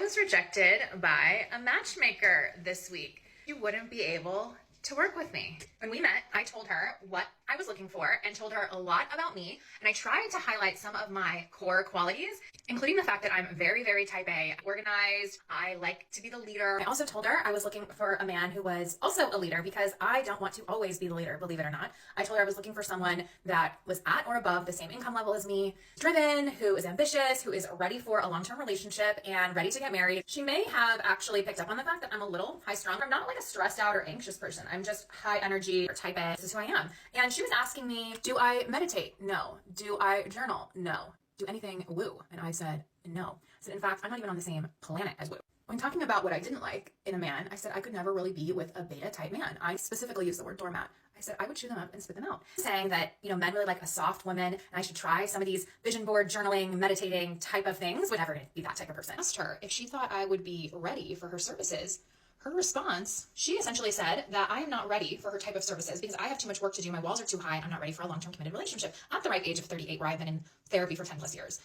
was rejected by a matchmaker this week. She wouldn't be able to work with me. When we met, I told her what I was looking for and told her a lot about me. And I tried to highlight some of my core qualities, including the fact that I'm very, very type A, organized. I like to be the leader. I also told her I was looking for a man who was also a leader because I don't want to always be the leader, believe it or not. I told her I was looking for someone that was at or above the same income level as me, driven, who is ambitious, who is ready for a long-term relationship and ready to get married. She may have actually picked up on the fact that I'm a little high strung. I'm not like a stressed out or anxious person. I'm just high energy or type A. This is who I am. And she was asking me, do I meditate? No. Do I journal? No. Do anything woo? And I said, no. I said, in fact, I'm not even on the same planet as woo. When talking about what I didn't like in a man, I said I could never really be with a beta type man. I specifically used the word doormat. I said I would chew them up and spit them out. Saying that, men really like a soft woman and I should try some of these vision board, journaling, meditating type of things. Would never be that type of person. I asked her if she thought I would be ready for her services. Her response, she essentially said that I am not ready for her type of services because I have too much work to do. My walls are too high. I'm not ready for a long-term committed relationship at the ripe age of 38 where I've been in therapy for 10 plus years.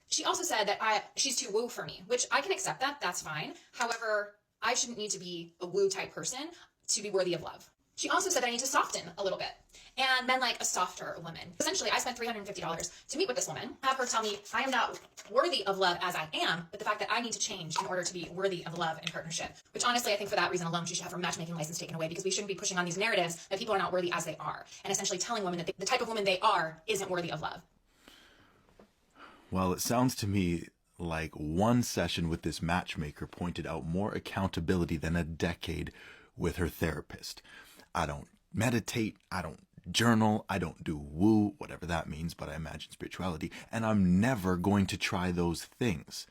She also said that she's too woo for me, which I can accept that. That's fine. However, I shouldn't need to be a woo type person to be worthy of love. She also said that I need to soften a little bit. And men like a softer woman. Essentially, I spent $350 to meet with this woman, have her tell me I am not worthy of love as I am, but the fact that I need to change in order to be worthy of love and partnership. Which honestly, I think for that reason alone, she should have her matchmaking license taken away because we shouldn't be pushing on these narratives that people are not worthy as they are. And essentially telling women that the type of woman they are isn't worthy of love. Well, it sounds to me like one session with this matchmaker pointed out more accountability than a decade with her therapist. I don't meditate, I don't journal, I don't do woo, whatever that means, but I imagine spirituality, and I'm never going to try those things.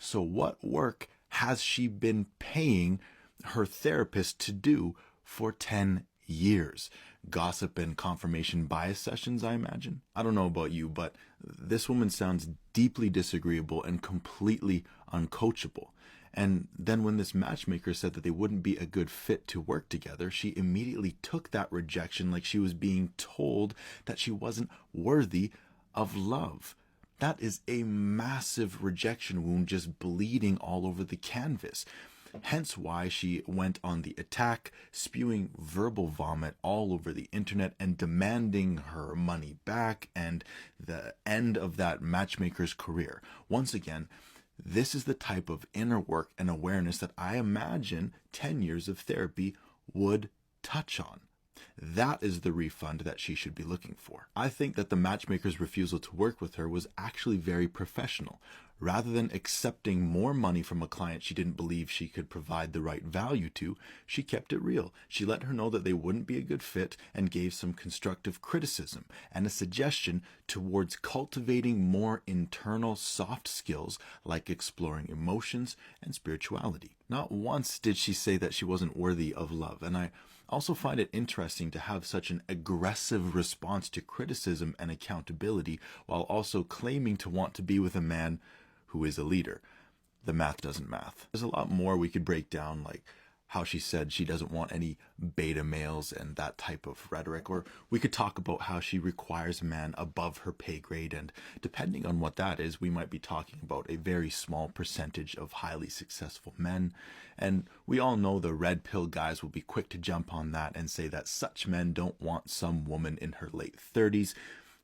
So what work has she been paying her therapist to do for 10 years? Gossip and confirmation bias sessions, I imagine. I don't know about you, but this woman sounds deeply disagreeable and completely uncoachable. And then when this matchmaker said that they wouldn't be a good fit to work together, she immediately took that rejection like she was being told that she wasn't worthy of love. That is a massive rejection wound just bleeding all over the canvas. Hence why she went on the attack, spewing verbal vomit all over the internet and demanding her money back and the end of that matchmaker's career. Once again, this is the type of inner work and awareness that I imagine 10 years of therapy would touch on. That is the refund that she should be looking for. I think that the matchmaker's refusal to work with her was actually very professional. Rather than accepting more money from a client she didn't believe she could provide the right value to, she kept it real. She let her know that they wouldn't be a good fit and gave some constructive criticism and a suggestion towards cultivating more internal soft skills like exploring emotions and spirituality. Not once did she say that she wasn't worthy of love, and I also find it interesting to have such an aggressive response to criticism and accountability while also claiming to want to be with a man who is a leader. The math doesn't math. There's a lot more we could break down, like how she said she doesn't want any beta males and that type of rhetoric, or we could talk about how she requires a man above her pay grade, and depending on what that is, we might be talking about a very small percentage of highly successful men. And we all know the red pill guys will be quick to jump on that and say that such men don't want some woman in her late 30s,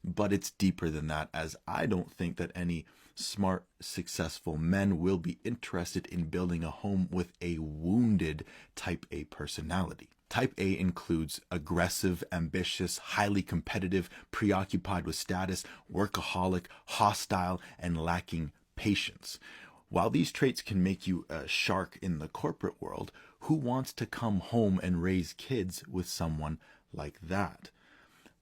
but it's deeper than that, as I don't think that any smart, successful men will be interested in building a home with a wounded type A personality. Type A includes aggressive, ambitious, highly competitive, preoccupied with status, workaholic, hostile, and lacking patience. While these traits can make you a shark in the corporate world, who wants to come home and raise kids with someone like that?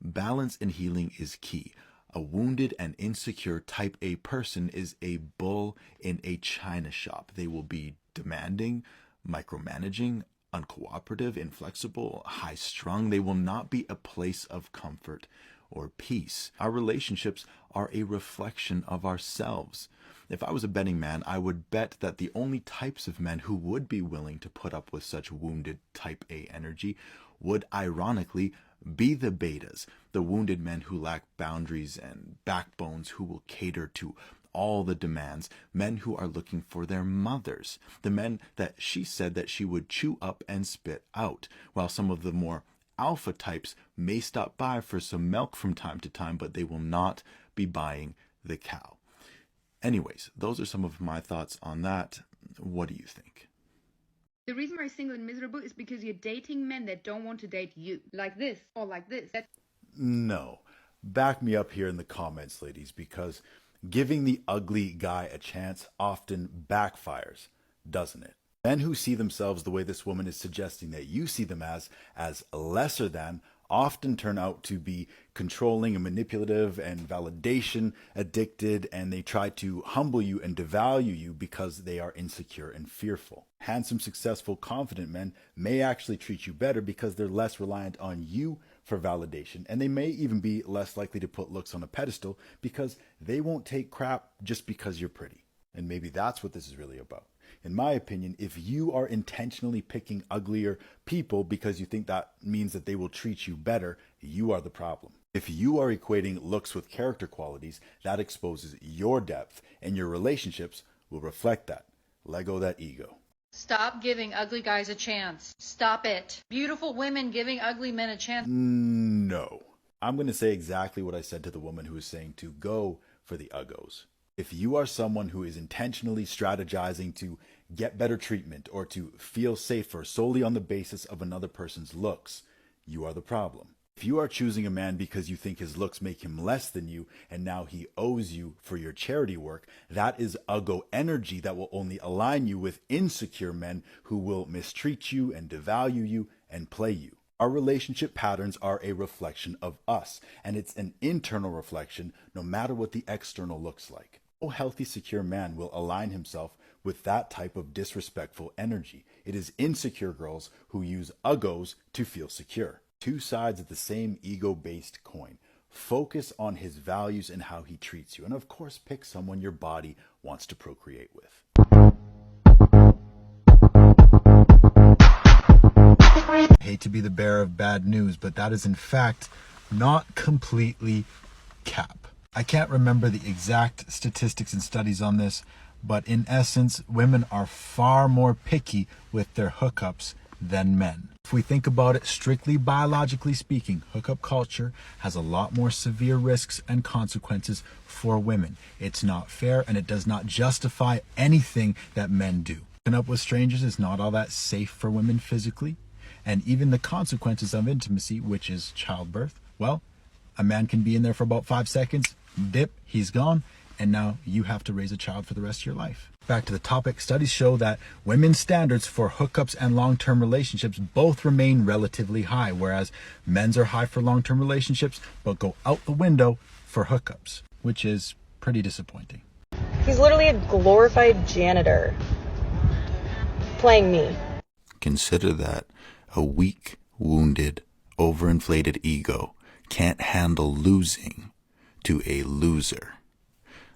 Balance and healing is key. A wounded and insecure type A person is a bull in a china shop. They will be demanding, micromanaging, uncooperative, inflexible, high-strung. They will not be a place of comfort or peace. Our relationships are a reflection of ourselves. If I was a betting man, I would bet that the only types of men who would be willing to put up with such wounded type A energy would ironically be the betas, the wounded men who lack boundaries and backbones, who will cater to all the demands, men who are looking for their mothers, the men that she said that she would chew up and spit out, while some of the more alpha types may stop by for some milk from time to time, but they will not be buying the cow. Anyways, those are some of my thoughts on that. What do you think? The reason why you're single and miserable is because you're dating men that don't want to date you. Like this or like this. No. Back me up here in the comments, ladies, because giving the ugly guy a chance often backfires, doesn't it? Men who see themselves the way this woman is suggesting that you see them as lesser than, often turn out to be controlling and manipulative and validation addicted, and they try to humble you and devalue you because they are insecure and fearful. Handsome, successful, confident men may actually treat you better because they're less reliant on you for validation, and they may even be less likely to put looks on a pedestal because they won't take crap just because you're pretty. And maybe that's what this is really about. In my opinion, if you are intentionally picking uglier people because you think that means that they will treat you better, you are the problem. If you are equating looks with character qualities, that exposes your depth, and your relationships will reflect that. Let go that ego. Stop giving ugly guys a chance. Stop it. Beautiful women giving ugly men a chance. No. I'm going to say exactly what I said to the woman who was saying to go for the uggos. If you are someone who is intentionally strategizing to get better treatment or to feel safer solely on the basis of another person's looks, you are the problem. If you are choosing a man because you think his looks make him less than you and now he owes you for your charity work, that is uggo energy that will only align you with insecure men who will mistreat you and devalue you and play you. Our relationship patterns are a reflection of us, and it's an internal reflection no matter what the external looks like. No healthy, secure man will align himself with that type of disrespectful energy. It is insecure girls who use uggos to feel secure. Two sides of the same ego-based coin. Focus on his values and how he treats you. And of course, pick someone your body wants to procreate with. I hate to be the bearer of bad news, but that is in fact not completely cap. I can't remember the exact statistics and studies on this, but in essence, women are far more picky with their hookups than men. If we think about it strictly biologically speaking, hookup culture has a lot more severe risks and consequences for women. It's not fair, and it does not justify anything that men do. Hooking up with strangers is not all that safe for women physically, and even the consequences of intimacy, which is childbirth, well, a man can be in there for about 5 seconds, dip, he's gone, and now you have to raise a child for the rest of your life. Back to the topic, studies show that women's standards for hookups and long-term relationships both remain relatively high, whereas men's are high for long-term relationships, but go out the window for hookups, which is pretty disappointing. He's literally a glorified janitor playing me. Consider that a weak, wounded, overinflated ego can't handle losing to a loser.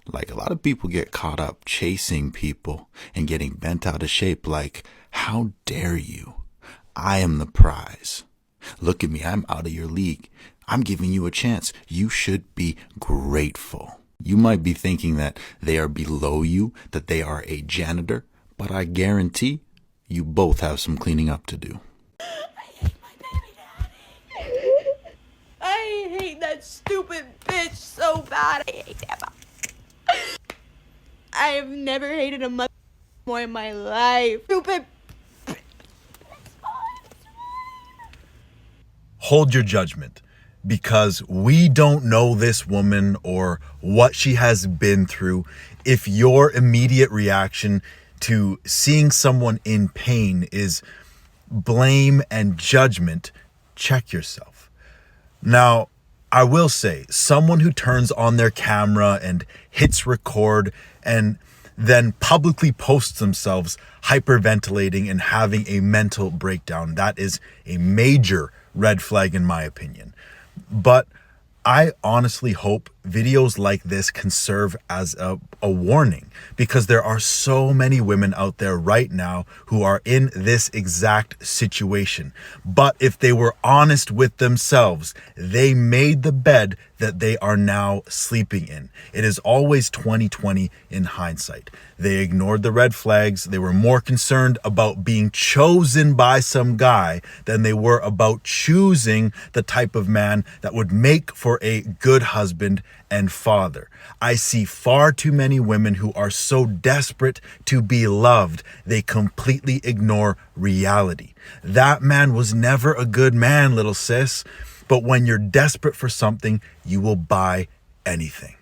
Like, a lot of people get caught up chasing people and getting bent out of shape like, how dare you? I am the prize. Look at me, I'm out of your league. I'm giving you a chance. You should be grateful. You might be thinking that they are below you, that they are a janitor, but I guarantee you both have some cleaning up to do. I hate my baby daddy. I hate that stupid bitch so bad. I hate that. I have never hated a mother more in my life. Stupid. Hold your judgment, because we don't know this woman or what she has been through. If your immediate reaction to seeing someone in pain is blame and judgment, check yourself. Now, I will say, someone who turns on their camera and hits record and then publicly posts themselves hyperventilating and having a mental breakdown, that is a major red flag in my opinion. But I honestly hope videos like this can serve as a warning, because there are so many women out there right now who are in this exact situation. But if they were honest with themselves, they made the bed that they are now sleeping in. It is always 2020 in hindsight. They ignored the red flags. They were more concerned about being chosen by some guy than they were about choosing the type of man that would make for a good husband and father. I see far too many women who are so desperate to be loved, they completely ignore reality. That man was never a good man, little sis. But when you're desperate for something, you will buy anything.